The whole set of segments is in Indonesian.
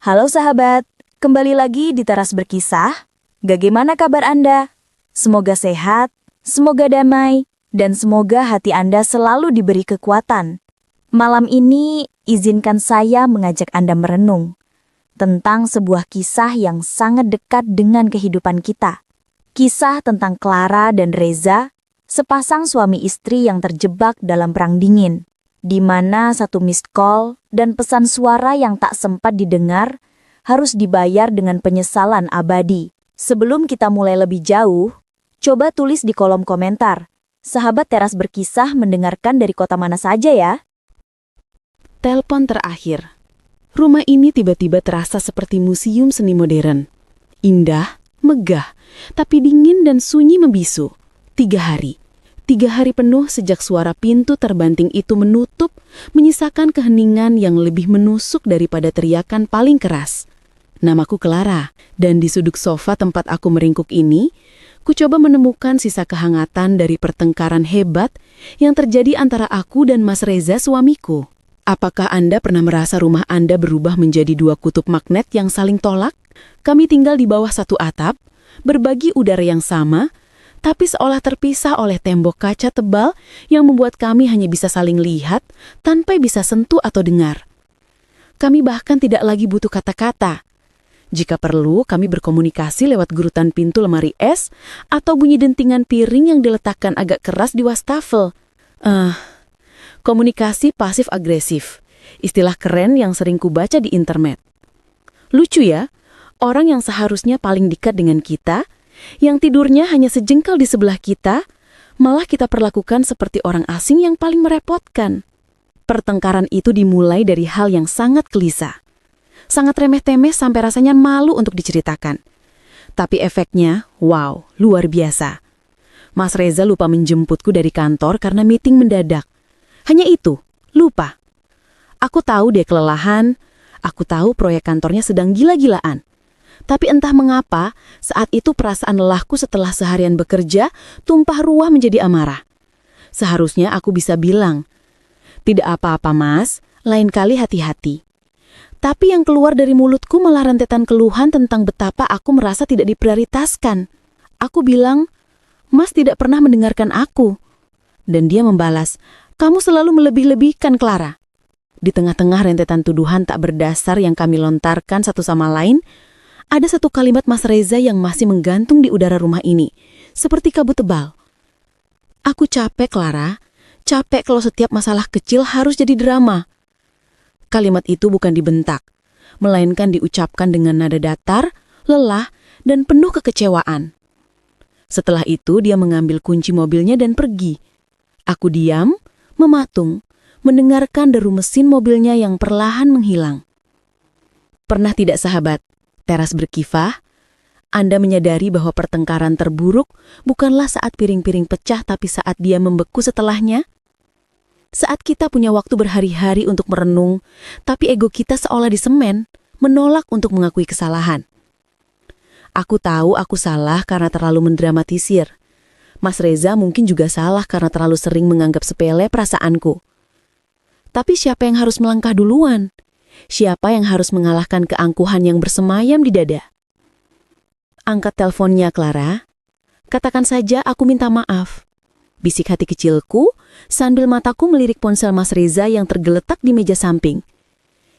Halo sahabat, kembali lagi di Teras Berkisah. Bagaimana kabar Anda? Semoga sehat, semoga damai, dan semoga hati Anda selalu diberi kekuatan. Malam ini, izinkan saya mengajak Anda merenung tentang sebuah kisah yang sangat dekat dengan kehidupan kita. Kisah tentang Clara dan Reza, sepasang suami istri yang terjebak dalam perang dingin, di mana satu missed call dan pesan suara yang tak sempat didengar harus dibayar dengan penyesalan abadi. Sebelum kita mulai lebih jauh, coba tulis di kolom komentar, sahabat Teras Berkisah mendengarkan dari kota mana saja ya? Telepon terakhir. Rumah ini tiba-tiba terasa seperti museum seni modern. Indah, megah, tapi dingin dan sunyi membisu. 3 hari. 3 hari penuh sejak suara pintu terbanting itu menutup, menyisakan keheningan yang lebih menusuk daripada teriakan paling keras. Namaku Clara, dan di sudut sofa tempat aku meringkuk ini, ku coba menemukan sisa kehangatan dari pertengkaran hebat yang terjadi antara aku dan Mas Reza suamiku. Apakah Anda pernah merasa rumah Anda berubah menjadi 2 kutub magnet yang saling tolak? Kami tinggal di bawah satu atap, berbagi udara yang sama, tapi seolah terpisah oleh tembok kaca tebal yang membuat kami hanya bisa saling lihat tanpa bisa sentuh atau dengar. Kami bahkan tidak lagi butuh kata-kata. Jika perlu, kami berkomunikasi lewat gerutan pintu lemari es atau bunyi dentingan piring yang diletakkan agak keras di wastafel. Komunikasi pasif-agresif, istilah keren yang sering kubaca di internet. Lucu ya, orang yang seharusnya paling dekat dengan kita, yang tidurnya hanya sejengkal di sebelah kita, malah kita perlakukan seperti orang asing yang paling merepotkan. Pertengkaran itu dimulai dari hal yang sangat gelisah. Sangat remeh-temeh sampai rasanya malu untuk diceritakan. Tapi efeknya, wow, luar biasa. Mas Reza lupa menjemputku dari kantor karena meeting mendadak. Hanya itu, lupa. Aku tahu dia kelelahan, aku tahu proyek kantornya sedang gila-gilaan. Tapi entah mengapa, saat itu perasaan lelahku setelah seharian bekerja tumpah ruah menjadi amarah. Seharusnya aku bisa bilang, "Tidak apa-apa mas, lain kali hati-hati." Tapi yang keluar dari mulutku malah rentetan keluhan tentang betapa aku merasa tidak diprioritaskan. Aku bilang, "Mas tidak pernah mendengarkan aku." Dan dia membalas, "Kamu selalu melebih-lebihkan, Clara." Di tengah-tengah rentetan tuduhan tak berdasar yang kami lontarkan satu sama lain, ada satu kalimat Mas Reza yang masih menggantung di udara rumah ini, seperti kabut tebal. "Aku capek, Clara. Capek kalau setiap masalah kecil harus jadi drama." Kalimat itu bukan dibentak, melainkan diucapkan dengan nada datar, lelah, dan penuh kekecewaan. Setelah itu dia mengambil kunci mobilnya dan pergi. Aku diam, mematung, mendengarkan deru mesin mobilnya yang perlahan menghilang. Pernah tidak sahabat, Teras Berkisah, Anda menyadari bahwa pertengkaran terburuk bukanlah saat piring-piring pecah tapi saat dia membeku setelahnya? Saat kita punya waktu berhari-hari untuk merenung, tapi ego kita seolah disemen, menolak untuk mengakui kesalahan. Aku tahu aku salah karena terlalu mendramatisir. Mas Reza mungkin juga salah karena terlalu sering menganggap sepele perasaanku. Tapi siapa yang harus melangkah duluan? Siapa yang harus mengalahkan keangkuhan yang bersemayam di dada? Angkat teleponnya, Clara. Katakan saja aku minta maaf. Bisik hati kecilku sambil mataku melirik ponsel Mas Reza yang tergeletak di meja samping.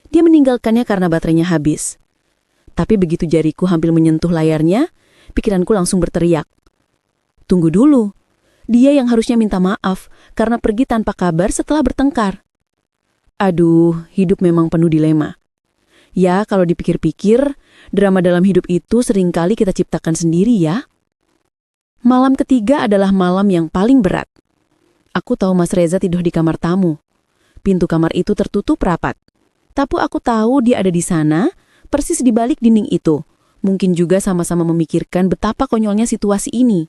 Dia meninggalkannya karena baterainya habis. Tapi begitu jariku hampir menyentuh layarnya, pikiranku langsung berteriak. Tunggu dulu. Dia yang harusnya minta maaf karena pergi tanpa kabar setelah bertengkar. Aduh, hidup memang penuh dilema. Ya, kalau dipikir-pikir, drama dalam hidup itu seringkali kita ciptakan sendiri ya. Malam ketiga adalah malam yang paling berat. Aku tahu Mas Reza tidur di kamar tamu. Pintu kamar itu tertutup rapat. Tapi aku tahu dia ada di sana, persis di balik dinding itu. Mungkin juga sama-sama memikirkan betapa konyolnya situasi ini.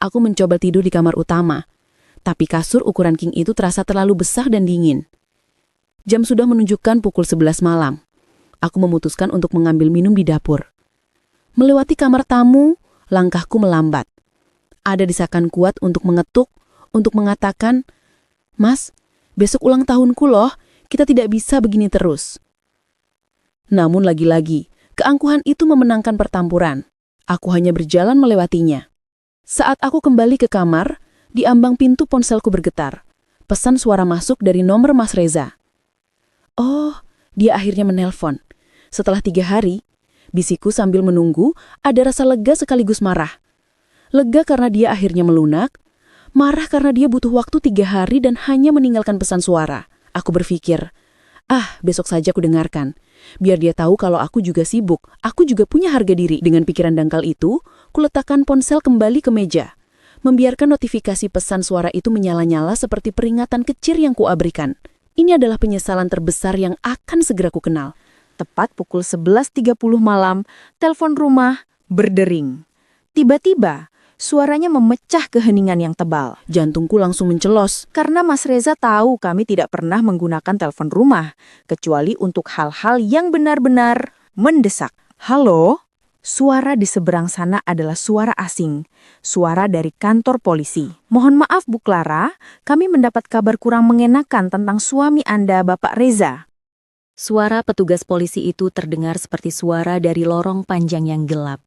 Aku mencoba tidur di kamar utama, tapi kasur ukuran king itu terasa terlalu besar dan dingin. Jam sudah menunjukkan pukul 11 malam. Aku memutuskan untuk mengambil minum di dapur. Melewati kamar tamu, langkahku melambat. Ada desakan kuat untuk mengetuk, untuk mengatakan, "Mas, besok ulang tahunku loh, kita tidak bisa begini terus." Namun lagi-lagi, keangkuhan itu memenangkan pertempuran. Aku hanya berjalan melewatinya. Saat aku kembali ke kamar, di ambang pintu ponselku bergetar. Pesan suara masuk dari nomor Mas Reza. Oh, dia akhirnya menelpon. Setelah 3 hari, bisiku sambil menunggu, ada rasa lega sekaligus marah. Lega karena dia akhirnya melunak, marah karena dia butuh waktu 3 hari dan hanya meninggalkan pesan suara. Aku berpikir, besok saja aku dengarkan. Biar dia tahu kalau aku juga sibuk, aku juga punya harga diri. Dengan pikiran dangkal itu, kuletakkan ponsel kembali ke meja. Membiarkan notifikasi pesan suara itu menyala-nyala seperti peringatan kecil yang kuabaikan. Ini adalah penyesalan terbesar yang akan segera ku kenal. Tepat pukul 11.30 malam, telepon rumah berdering. Tiba-tiba, suaranya memecah keheningan yang tebal. Jantungku langsung mencelos. Karena Mas Reza tahu kami tidak pernah menggunakan telepon rumah, kecuali untuk hal-hal yang benar-benar mendesak. Halo? Suara di seberang sana adalah suara asing, suara dari kantor polisi. Mohon maaf Bu Clara, kami mendapat kabar kurang mengenakan tentang suami Anda, Bapak Reza. Suara petugas polisi itu terdengar seperti suara dari lorong panjang yang gelap,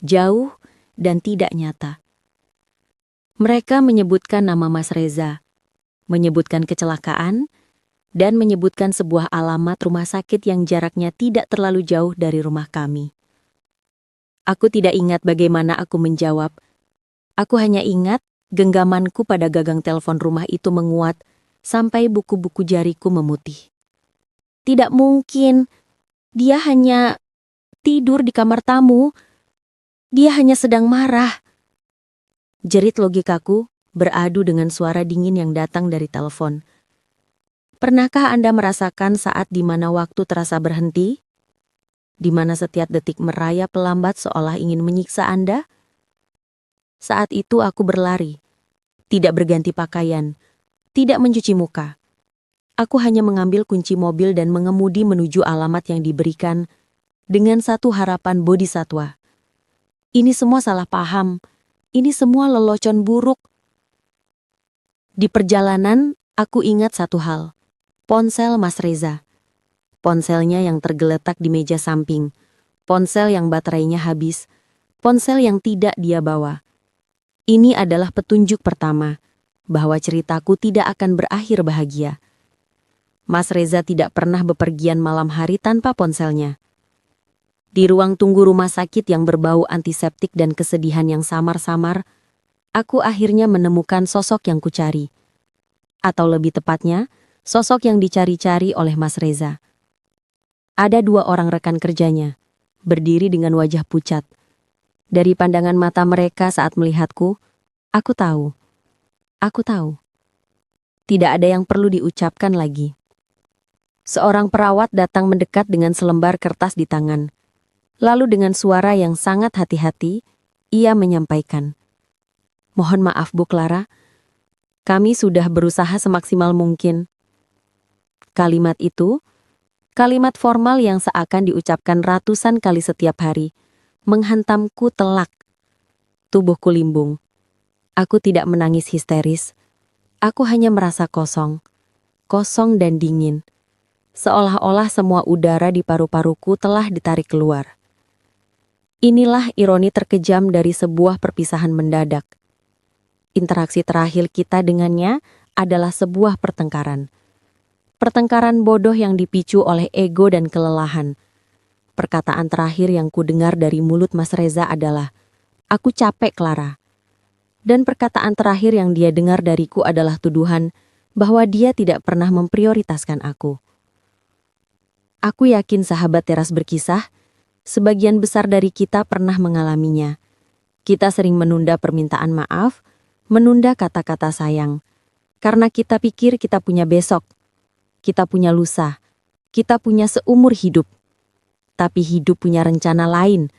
jauh dan tidak nyata. Mereka menyebutkan nama Mas Reza, menyebutkan kecelakaan, dan menyebutkan sebuah alamat rumah sakit yang jaraknya tidak terlalu jauh dari rumah kami. Aku tidak ingat bagaimana aku menjawab. Aku hanya ingat genggamanku pada gagang telepon rumah itu menguat sampai buku-buku jariku memutih. Tidak mungkin. Dia hanya tidur di kamar tamu. Dia hanya sedang marah. Jerit logikaku beradu dengan suara dingin yang datang dari telepon. Pernahkah Anda merasakan saat di mana waktu terasa berhenti? Di mana setiap detik merayap lambat seolah ingin menyiksa Anda? Saat itu aku berlari, tidak berganti pakaian, tidak mencuci muka. Aku hanya mengambil kunci mobil dan mengemudi menuju alamat yang diberikan dengan satu harapan bodhisatwa. Ini semua salah paham, ini semua lelucon buruk. Di perjalanan, aku ingat satu hal, ponsel Mas Reza. Ponselnya yang tergeletak di meja samping, ponsel yang baterainya habis, ponsel yang tidak dia bawa. Ini adalah petunjuk pertama, bahwa ceritaku tidak akan berakhir bahagia. Mas Reza tidak pernah bepergian malam hari tanpa ponselnya. Di ruang tunggu rumah sakit yang berbau antiseptik dan kesedihan yang samar-samar, aku akhirnya menemukan sosok yang kucari. Atau lebih tepatnya, sosok yang dicari-cari oleh Mas Reza. Ada 2 orang rekan kerjanya, berdiri dengan wajah pucat. Dari pandangan mata mereka saat melihatku, aku tahu. Tidak ada yang perlu diucapkan lagi. Seorang perawat datang mendekat dengan selembar kertas di tangan. Lalu dengan suara yang sangat hati-hati, ia menyampaikan, "Mohon maaf Bu Clara, kami sudah berusaha semaksimal mungkin." Kalimat itu, kalimat formal yang seakan diucapkan ratusan kali setiap hari, menghantamku telak. Tubuhku limbung. Aku tidak menangis histeris. Aku hanya merasa kosong dan dingin. Seolah-olah semua udara di paru-paruku telah ditarik keluar. Inilah ironi terkejam dari sebuah perpisahan mendadak. Interaksi terakhir kita dengannya adalah sebuah pertengkaran. Pertengkaran bodoh yang dipicu oleh ego dan kelelahan. Perkataan terakhir yang kudengar dari mulut Mas Reza adalah, "Aku capek, Clara." Dan perkataan terakhir yang dia dengar dariku adalah tuduhan bahwa dia tidak pernah memprioritaskan aku. Aku yakin sahabat teras berkisah, sebagian besar dari kita pernah mengalaminya. Kita sering menunda permintaan maaf, menunda kata-kata sayang. Karena kita pikir kita punya besok, kita punya lusa, kita punya seumur hidup. Tapi hidup punya rencana lain.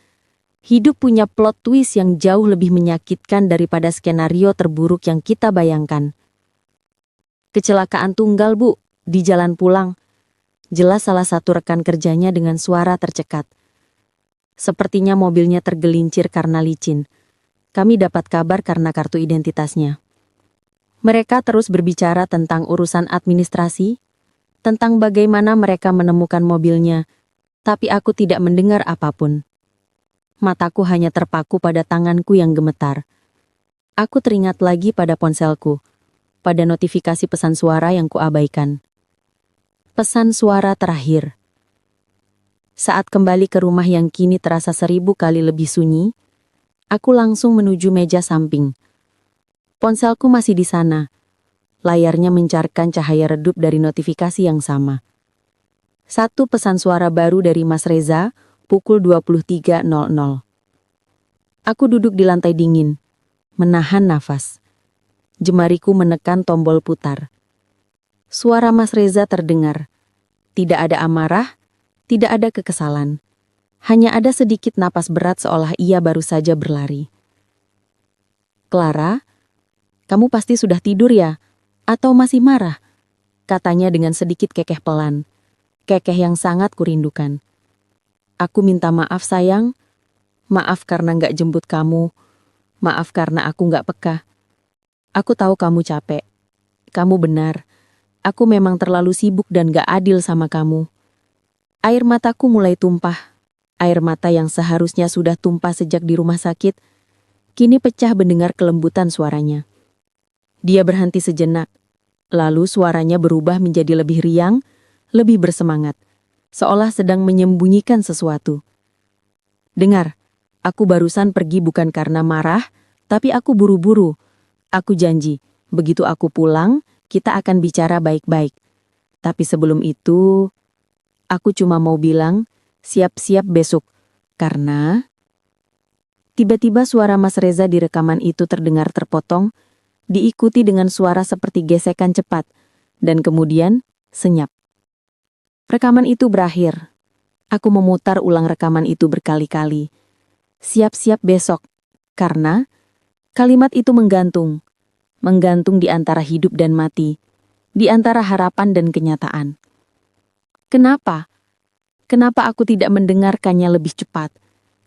Hidup punya plot twist yang jauh lebih menyakitkan daripada skenario terburuk yang kita bayangkan. Kecelakaan tunggal, Bu, di jalan pulang. Jelas salah satu rekan kerjanya dengan suara tercekat. Sepertinya mobilnya tergelincir karena licin. Kami dapat kabar karena kartu identitasnya. Mereka terus berbicara tentang urusan administrasi, tentang bagaimana mereka menemukan mobilnya, Tapi aku tidak mendengar apapun. Mataku hanya terpaku pada tanganku yang gemetar. Aku teringat lagi pada ponselku, pada notifikasi pesan suara yang kuabaikan. Pesan suara terakhir. Saat kembali ke rumah yang kini terasa 1000 kali lebih sunyi, aku langsung menuju meja samping. Ponselku masih di sana. Layarnya mencarkan cahaya redup dari notifikasi yang sama. Satu pesan suara baru dari Mas Reza, pukul 23.00. Aku duduk di lantai dingin, menahan nafas. Jemariku menekan tombol putar. Suara Mas Reza terdengar. Tidak ada amarah, tidak ada kekesalan. Hanya ada sedikit napas berat seolah ia baru saja berlari. "Clara, kamu pasti sudah tidur ya? Atau masih marah?" Katanya dengan sedikit kekeh pelan. Kekeh yang sangat kurindukan. "Aku minta maaf sayang. Maaf karena nggak jemput kamu. Maaf karena aku nggak peka. Aku tahu kamu capek. Kamu benar. Aku memang terlalu sibuk dan nggak adil sama kamu." Air mataku mulai tumpah. Air mata yang seharusnya sudah tumpah sejak di rumah sakit, kini pecah mendengar kelembutan suaranya. Dia berhenti sejenak. Lalu suaranya berubah menjadi lebih riang, lebih bersemangat. Seolah sedang menyembunyikan sesuatu. "Dengar, aku barusan pergi bukan karena marah, tapi aku buru-buru. Aku janji, begitu aku pulang, kita akan bicara baik-baik. Tapi sebelum itu, aku cuma mau bilang, siap-siap besok. Karena..." Tiba-tiba suara Mas Reza di rekaman itu terdengar terpotong, diikuti dengan suara seperti gesekan cepat, dan kemudian senyap. Rekaman itu berakhir. Aku memutar ulang rekaman itu berkali-kali. Siap-siap besok, karena kalimat itu menggantung. Menggantung di antara hidup dan mati, di antara harapan dan kenyataan. Kenapa? Kenapa aku tidak mendengarkannya lebih cepat?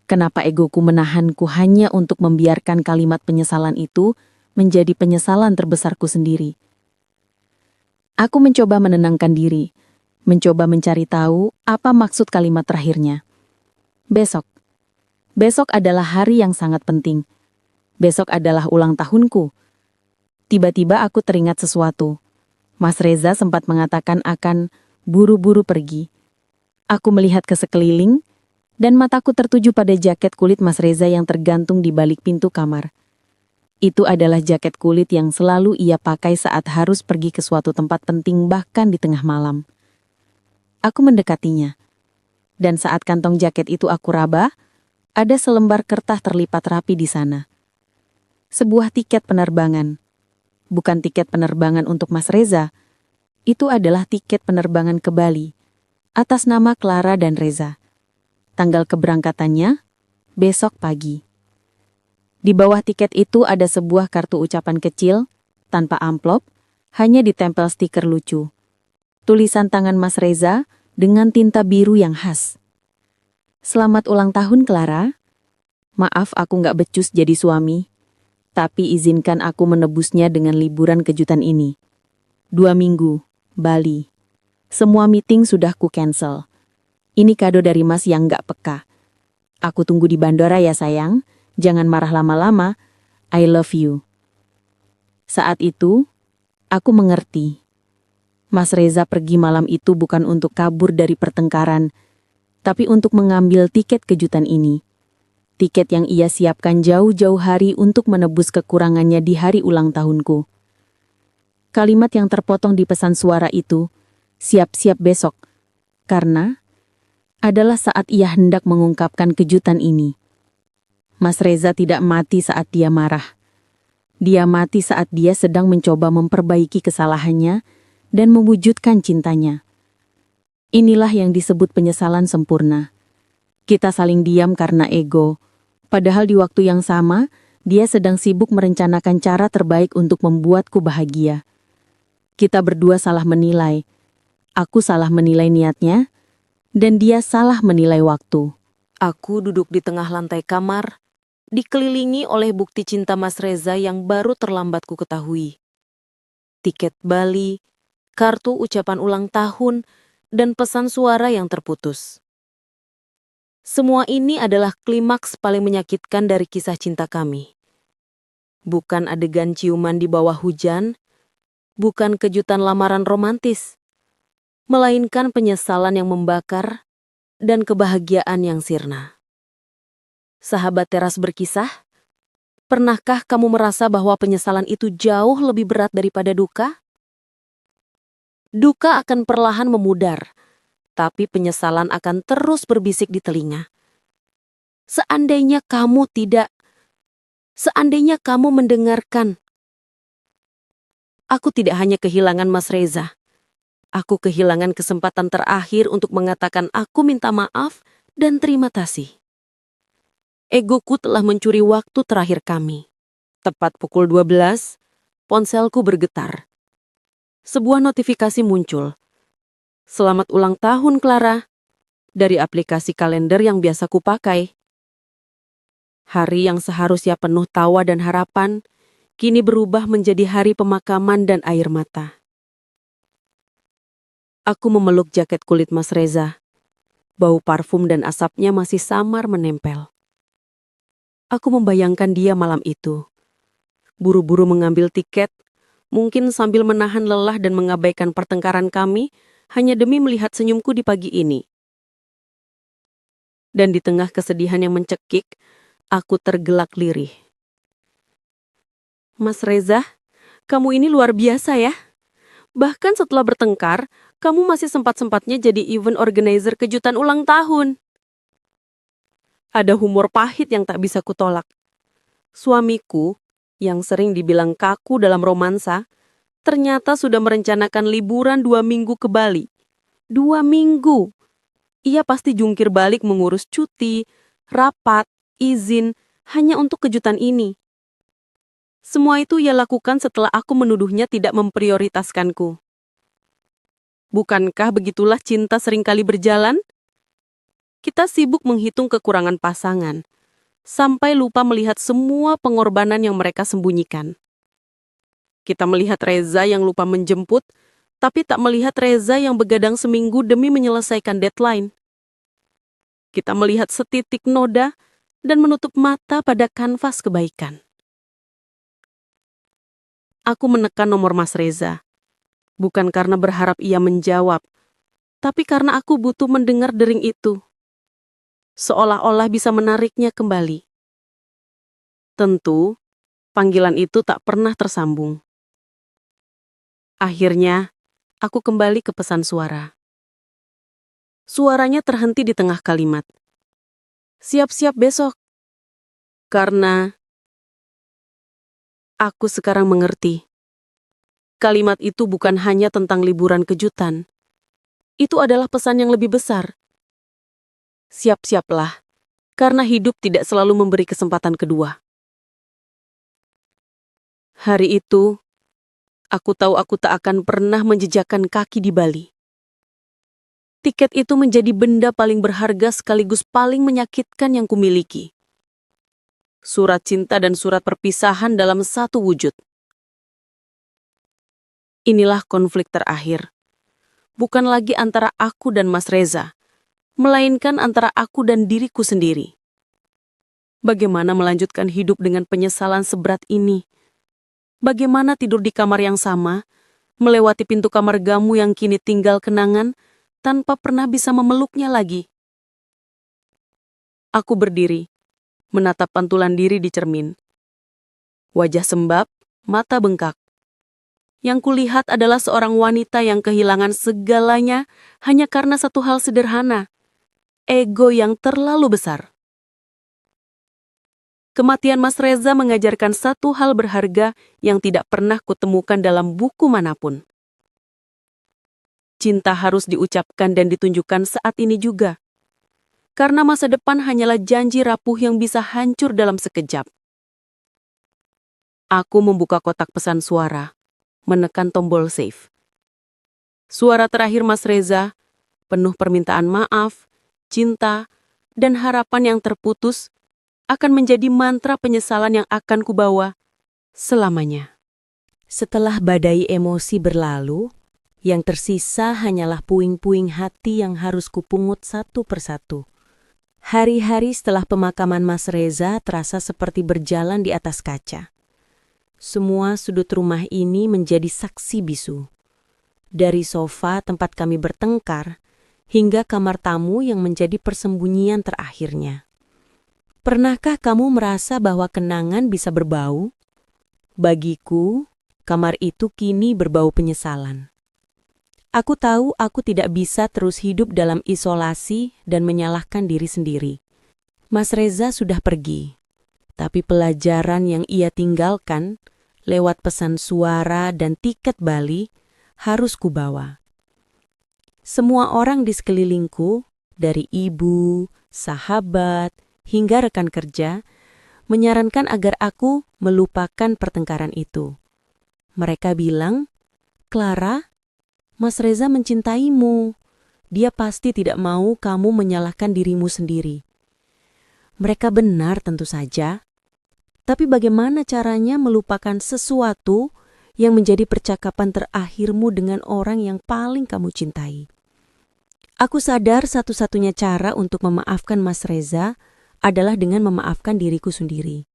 Kenapa egoku menahanku hanya untuk membiarkan kalimat penyesalan itu menjadi penyesalan terbesarku sendiri? Aku mencoba menenangkan diri, mencoba mencari tahu apa maksud kalimat terakhirnya. Besok. Besok adalah hari yang sangat penting. Besok adalah ulang tahunku. Tiba-tiba aku teringat sesuatu. Mas Reza sempat mengatakan akan buru-buru pergi. Aku melihat ke sekeliling, dan mataku tertuju pada jaket kulit Mas Reza yang tergantung di balik pintu kamar. Itu adalah jaket kulit yang selalu ia pakai saat harus pergi ke suatu tempat penting bahkan di tengah malam. Aku mendekatinya, dan saat kantong jaket itu aku raba, ada selembar kertas terlipat rapi di sana. Sebuah tiket penerbangan. Bukan tiket penerbangan untuk Mas Reza, itu adalah tiket penerbangan ke Bali, atas nama Clara dan Reza. Tanggal keberangkatannya, besok pagi. Di bawah tiket itu ada sebuah kartu ucapan kecil, tanpa amplop, hanya ditempel stiker lucu. Tulisan tangan Mas Reza dengan tinta biru yang khas. "Selamat ulang tahun, Clara. Maaf aku nggak becus jadi suami, tapi izinkan aku menebusnya dengan liburan kejutan ini. 2 minggu, Bali. Semua meeting sudah ku cancel. Ini kado dari Mas yang nggak peka. Aku tunggu di bandara ya sayang, jangan marah lama-lama. I love you." Saat itu, aku mengerti. Mas Reza pergi malam itu bukan untuk kabur dari pertengkaran, tapi untuk mengambil tiket kejutan ini. Tiket yang ia siapkan jauh-jauh hari untuk menebus kekurangannya di hari ulang tahunku. Kalimat yang terpotong di pesan suara itu, siap-siap besok, karena adalah saat ia hendak mengungkapkan kejutan ini. Mas Reza tidak mati saat dia marah. Dia mati saat dia sedang mencoba memperbaiki kesalahannya dan mewujudkan cintanya. Inilah yang disebut penyesalan sempurna. Kita saling diam karena ego, padahal di waktu yang sama, dia sedang sibuk merencanakan cara terbaik untuk membuatku bahagia. Kita berdua salah menilai. Aku salah menilai niatnya, dan dia salah menilai waktu. Aku duduk di tengah lantai kamar, dikelilingi oleh bukti cinta Mas Reza yang baru terlambat ku ketahui. Tiket Bali, kartu ucapan ulang tahun, dan pesan suara yang terputus. Semua ini adalah klimaks paling menyakitkan dari kisah cinta kami. Bukan adegan ciuman di bawah hujan, bukan kejutan lamaran romantis, melainkan penyesalan yang membakar dan kebahagiaan yang sirna. Sahabat teras berkisah, pernahkah kamu merasa bahwa penyesalan itu jauh lebih berat daripada duka? Duka akan perlahan memudar, tapi penyesalan akan terus berbisik di telinga. Seandainya kamu mendengarkan. Aku tidak hanya kehilangan Mas Reza. Aku kehilangan kesempatan terakhir untuk mengatakan aku minta maaf dan terima kasih. Egoku telah mencuri waktu terakhir kami. Tepat pukul 12, ponselku bergetar. Sebuah notifikasi muncul. Selamat ulang tahun, Clara. Dari aplikasi kalender yang biasa kupakai. Hari yang seharusnya penuh tawa dan harapan, kini berubah menjadi hari pemakaman dan air mata. Aku memeluk jaket kulit Mas Reza. Bau parfum dan asapnya masih samar menempel. Aku membayangkan dia malam itu. Buru-buru mengambil tiket, mungkin sambil menahan lelah dan mengabaikan pertengkaran kami, hanya demi melihat senyumku di pagi ini. Dan di tengah kesedihan yang mencekik, aku tergelak lirih. Mas Reza, kamu ini luar biasa ya. Bahkan setelah bertengkar, kamu masih sempat-sempatnya jadi event organizer kejutan ulang tahun. Ada humor pahit yang tak bisa kutolak. Suamiku, yang sering dibilang kaku dalam romansa, ternyata sudah merencanakan liburan 2 minggu ke Bali. 2 minggu. Ia pasti jungkir balik mengurus cuti, rapat, izin, hanya untuk kejutan ini. Semua itu ia lakukan setelah aku menuduhnya tidak memprioritaskanku. Bukankah begitulah cinta seringkali berjalan? Kita sibuk menghitung kekurangan pasangan, sampai lupa melihat semua pengorbanan yang mereka sembunyikan. Kita melihat Reza yang lupa menjemput, tapi tak melihat Reza yang begadang seminggu demi menyelesaikan deadline. Kita melihat setitik noda dan menutup mata pada kanvas kebaikan. Aku menekan nomor Mas Reza, bukan karena berharap ia menjawab, tapi karena aku butuh mendengar dering itu. Seolah-olah bisa menariknya kembali. Tentu, panggilan itu tak pernah tersambung. Akhirnya, aku kembali ke pesan suara. Suaranya terhenti di tengah kalimat. Siap-siap besok. Karena aku sekarang mengerti. Kalimat itu bukan hanya tentang liburan kejutan. Itu adalah pesan yang lebih besar. Siap-siaplah, karena hidup tidak selalu memberi kesempatan kedua. Hari itu, aku tahu aku tak akan pernah menjejakkan kaki di Bali. Tiket itu menjadi benda paling berharga sekaligus paling menyakitkan yang kumiliki. Surat cinta dan surat perpisahan dalam satu wujud. Inilah konflik terakhir. Bukan lagi antara aku dan Mas Reza, melainkan antara aku dan diriku sendiri. Bagaimana melanjutkan hidup dengan penyesalan seberat ini? Bagaimana tidur di kamar yang sama, melewati pintu kamar gamu yang kini tinggal kenangan, tanpa pernah bisa memeluknya lagi? Aku berdiri, menatap pantulan diri di cermin. Wajah sembab, mata bengkak. Yang kulihat adalah seorang wanita yang kehilangan segalanya hanya karena satu hal sederhana. Ego yang terlalu besar. Kematian Mas Reza mengajarkan satu hal berharga yang tidak pernah kutemukan dalam buku manapun. Cinta harus diucapkan dan ditunjukkan saat ini juga. Karena masa depan hanyalah janji rapuh yang bisa hancur dalam sekejap. Aku membuka kotak pesan suara, menekan tombol save. Suara terakhir Mas Reza, penuh permintaan maaf, cinta, dan harapan yang terputus akan menjadi mantra penyesalan yang akan kubawa selamanya. Setelah badai emosi berlalu, yang tersisa hanyalah puing-puing hati yang harus kupungut satu persatu. Hari-hari setelah pemakaman Mas Reza terasa seperti berjalan di atas kaca. Semua sudut rumah ini menjadi saksi bisu. Dari sofa tempat kami bertengkar, hingga kamar tamu yang menjadi persembunyian terakhirnya. Pernahkah kamu merasa bahwa kenangan bisa berbau? Bagiku, kamar itu kini berbau penyesalan. Aku tahu aku tidak bisa terus hidup dalam isolasi dan menyalahkan diri sendiri. Mas Reza sudah pergi, tapi pelajaran yang ia tinggalkan lewat pesan suara dan tiket Bali harus kubawa. Semua orang di sekelilingku, dari ibu, sahabat, hingga rekan kerja, menyarankan agar aku melupakan pertengkaran itu. Mereka bilang, "Clara, Mas Reza mencintaimu. Dia pasti tidak mau kamu menyalahkan dirimu sendiri." Mereka benar tentu saja. Tapi bagaimana caranya melupakan sesuatu yang menjadi percakapan terakhirmu dengan orang yang paling kamu cintai? Aku sadar satu-satunya cara untuk memaafkan Mas Reza adalah dengan memaafkan diriku sendiri.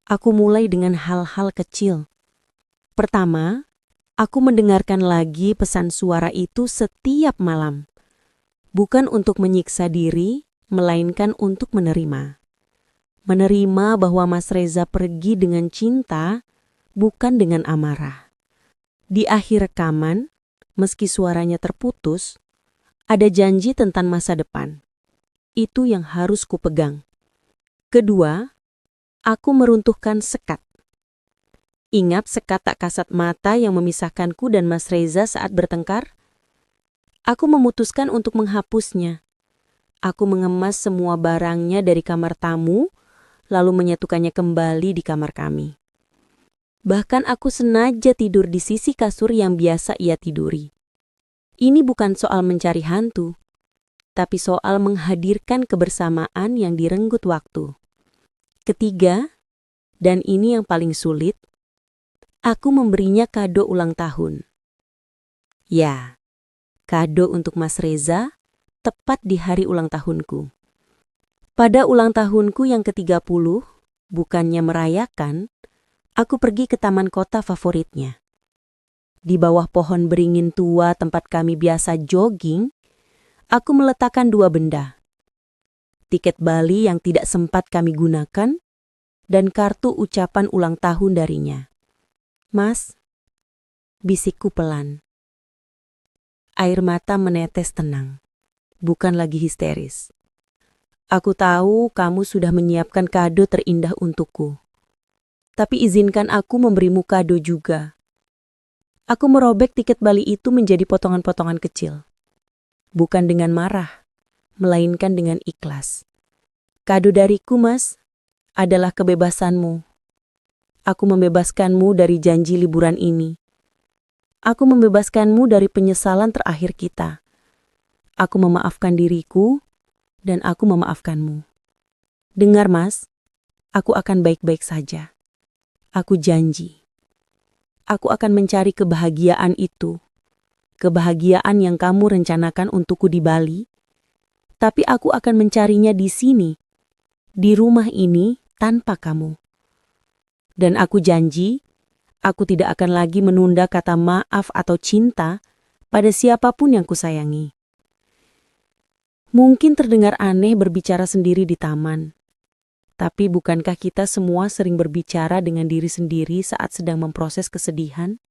Aku mulai dengan hal-hal kecil. Pertama, aku mendengarkan lagi pesan suara itu setiap malam. Bukan untuk menyiksa diri, melainkan untuk menerima. Menerima bahwa Mas Reza pergi dengan cinta, bukan dengan amarah. Di akhir rekaman, meski suaranya terputus, ada janji tentang masa depan. Itu yang harus kupegang. Kedua, aku meruntuhkan sekat. Ingat sekat tak kasat mata yang memisahkanku dan Mas Reza saat bertengkar? Aku memutuskan untuk menghapusnya. Aku mengemas semua barangnya dari kamar tamu, lalu menyatukannya kembali di kamar kami. Bahkan aku sengaja tidur di sisi kasur yang biasa ia tiduri. Ini bukan soal mencari hantu, tapi soal menghadirkan kebersamaan yang direnggut waktu. Ketiga, dan ini yang paling sulit, aku memberinya kado ulang tahun. Ya, kado untuk Mas Reza, tepat di hari ulang tahunku. Pada ulang tahunku yang ke-30, bukannya merayakan, aku pergi ke taman kota favoritnya. Di bawah pohon beringin tua tempat kami biasa jogging, aku meletakkan dua benda. Tiket Bali yang tidak sempat kami gunakan, dan kartu ucapan ulang tahun darinya. "Mas," bisikku pelan. Air mata menetes tenang, bukan lagi histeris. "Aku tahu kamu sudah menyiapkan kado terindah untukku. Tapi izinkan aku memberimu kado juga." Aku merobek tiket Bali itu menjadi potongan-potongan kecil. Bukan dengan marah, melainkan dengan ikhlas. "Kado dariku, Mas, adalah kebebasanmu. Aku membebaskanmu dari janji liburan ini. Aku membebaskanmu dari penyesalan terakhir kita. Aku memaafkan diriku, dan aku memaafkanmu. Dengar, Mas, aku akan baik-baik saja. Aku janji. Aku akan mencari kebahagiaan itu. Kebahagiaan yang kamu rencanakan untukku di Bali. Tapi aku akan mencarinya di sini, di rumah ini tanpa kamu. Dan aku janji, aku tidak akan lagi menunda kata maaf atau cinta pada siapapun yang kusayangi." Mungkin terdengar aneh berbicara sendiri di taman. Tapi bukankah kita semua sering berbicara dengan diri sendiri saat sedang memproses kesedihan?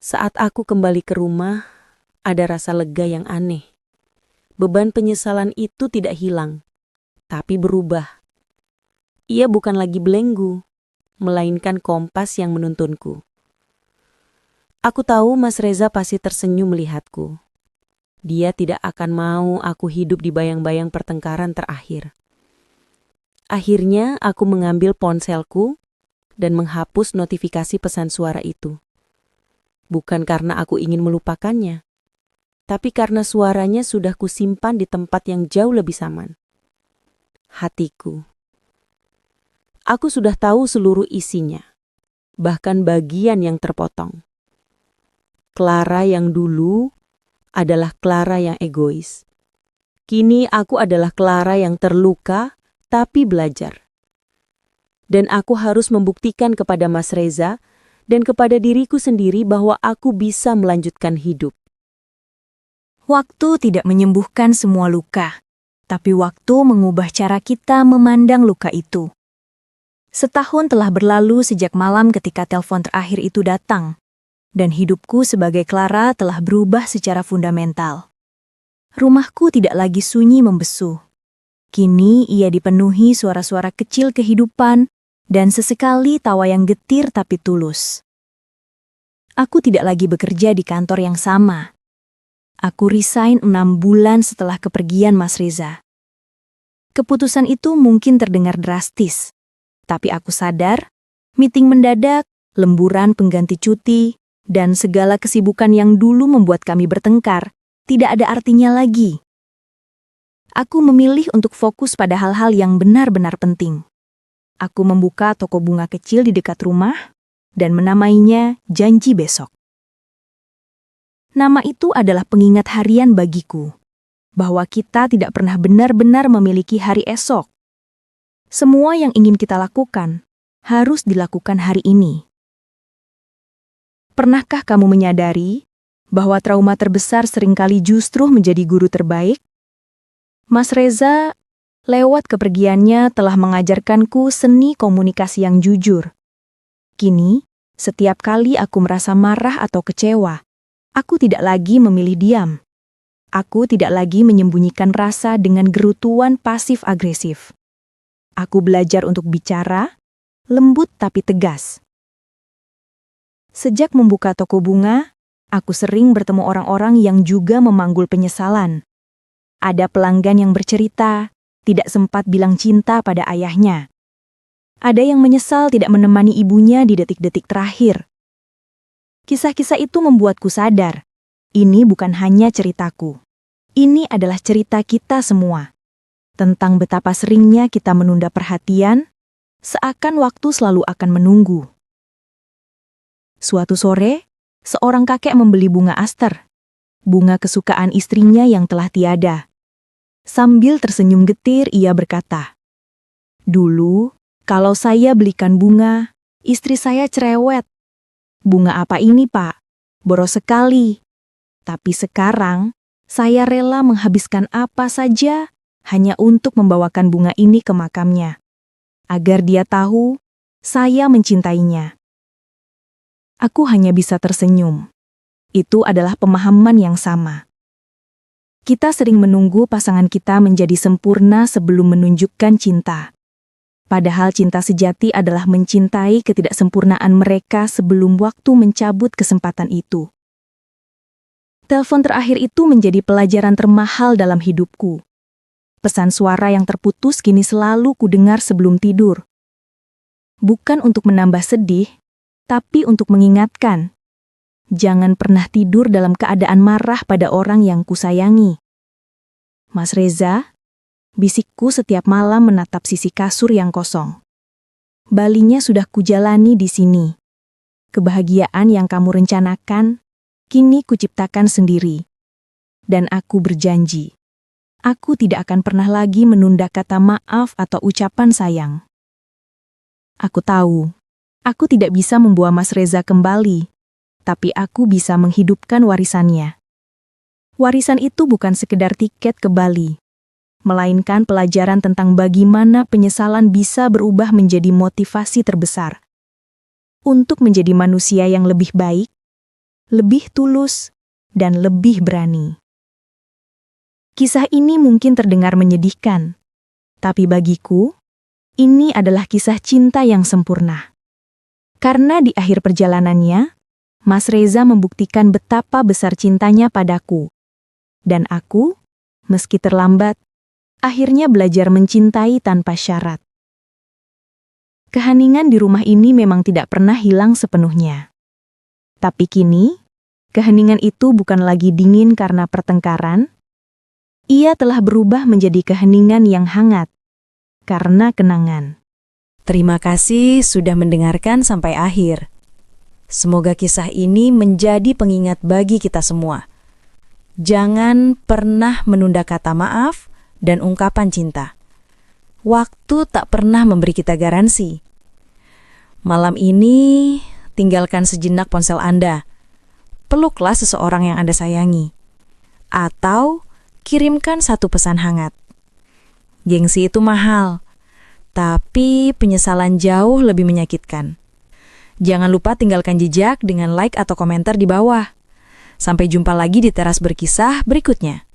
Saat aku kembali ke rumah, ada rasa lega yang aneh. Beban penyesalan itu tidak hilang, tapi berubah. Ia bukan lagi belenggu, melainkan kompas yang menuntunku. Aku tahu Mas Reza pasti tersenyum melihatku. Dia tidak akan mau aku hidup di bayang-bayang pertengkaran terakhir. Akhirnya aku mengambil ponselku dan menghapus notifikasi pesan suara itu. Bukan karena aku ingin melupakannya, tapi karena suaranya sudah kusimpan di tempat yang jauh lebih aman. Hatiku. Aku sudah tahu seluruh isinya, bahkan bagian yang terpotong. Clara yang dulu adalah Clara yang egois. Kini aku adalah Clara yang terluka, tapi belajar. Dan aku harus membuktikan kepada Mas Reza dan kepada diriku sendiri bahwa aku bisa melanjutkan hidup. Waktu tidak menyembuhkan semua luka, tapi waktu mengubah cara kita memandang luka itu. Setahun telah berlalu sejak malam ketika telepon terakhir itu datang, dan hidupku sebagai Clara telah berubah secara fundamental. Rumahku tidak lagi sunyi membesu. Kini ia dipenuhi suara-suara kecil kehidupan dan sesekali tawa yang getir tapi tulus. Aku tidak lagi bekerja di kantor yang sama. Aku resign 6 bulan setelah kepergian Mas Reza. Keputusan itu mungkin terdengar drastis, tapi aku sadar, meeting mendadak, lemburan pengganti cuti, dan segala kesibukan yang dulu membuat kami bertengkar, tidak ada artinya lagi. Aku memilih untuk fokus pada hal-hal yang benar-benar penting. Aku membuka toko bunga kecil di dekat rumah, dan menamainya Janji Besok. Nama itu adalah pengingat harian bagiku, bahwa kita tidak pernah benar-benar memiliki hari esok. Semua yang ingin kita lakukan harus dilakukan hari ini. Pernahkah kamu menyadari bahwa trauma terbesar seringkali justru menjadi guru terbaik? Mas Reza, lewat kepergiannya telah mengajarkanku seni komunikasi yang jujur. Kini, setiap kali aku merasa marah atau kecewa, aku tidak lagi memilih diam. Aku tidak lagi menyembunyikan rasa dengan gerutuan pasif-agresif. Aku belajar untuk bicara, lembut tapi tegas. Sejak membuka toko bunga, aku sering bertemu orang-orang yang juga memanggul penyesalan. Ada pelanggan yang bercerita, tidak sempat bilang cinta pada ayahnya. Ada yang menyesal tidak menemani ibunya di detik-detik terakhir. Kisah-kisah itu membuatku sadar, ini bukan hanya ceritaku. Ini adalah cerita kita semua. Tentang betapa seringnya kita menunda perhatian, seakan waktu selalu akan menunggu. Suatu sore, seorang kakek membeli bunga aster, bunga kesukaan istrinya yang telah tiada. Sambil tersenyum getir, ia berkata, "Dulu, kalau saya belikan bunga, istri saya cerewet. Bunga apa ini, Pak? Boros sekali. Tapi sekarang, saya rela menghabiskan apa saja hanya untuk membawakan bunga ini ke makamnya, agar dia tahu saya mencintainya." Aku hanya bisa tersenyum. Itu adalah pemahaman yang sama. Kita sering menunggu pasangan kita menjadi sempurna sebelum menunjukkan cinta. Padahal cinta sejati adalah mencintai ketidaksempurnaan mereka sebelum waktu mencabut kesempatan itu. Telepon terakhir itu menjadi pelajaran termahal dalam hidupku. Pesan suara yang terputus kini selalu kudengar sebelum tidur. Bukan untuk menambah sedih, tapi untuk mengingatkan. Jangan pernah tidur dalam keadaan marah pada orang yang kusayangi. Mas Reza, bisikku setiap malam menatap sisi kasur yang kosong. Balinya sudah kujalani di sini. Kebahagiaan yang kamu rencanakan, kini kuciptakan sendiri. Dan aku berjanji, aku tidak akan pernah lagi menunda kata maaf atau ucapan sayang. Aku tahu, aku tidak bisa membawa Mas Reza kembali, tapi aku bisa menghidupkan warisannya. Warisan itu bukan sekedar tiket ke Bali, melainkan pelajaran tentang bagaimana penyesalan bisa berubah menjadi motivasi terbesar. Untuk menjadi manusia yang lebih baik, lebih tulus, dan lebih berani. Kisah ini mungkin terdengar menyedihkan, tapi bagiku, ini adalah kisah cinta yang sempurna. Karena di akhir perjalanannya, Mas Reza membuktikan betapa besar cintanya padaku. Dan aku, meski terlambat, akhirnya belajar mencintai tanpa syarat. Keheningan di rumah ini memang tidak pernah hilang sepenuhnya. Tapi kini, keheningan itu bukan lagi dingin karena pertengkaran. Ia telah berubah menjadi keheningan yang hangat, karena kenangan. Terima kasih sudah mendengarkan sampai akhir. Semoga kisah ini menjadi pengingat bagi kita semua. Jangan pernah menunda kata maaf dan ungkapan cinta. Waktu tak pernah memberi kita garansi. Malam ini, tinggalkan sejenak ponsel Anda. Peluklah seseorang yang Anda sayangi. Atau kirimkan satu pesan hangat. Gengsi itu mahal, tapi penyesalan jauh lebih menyakitkan. Jangan lupa tinggalkan jejak dengan like atau komentar di bawah. Sampai jumpa lagi di Teras Berkisah berikutnya.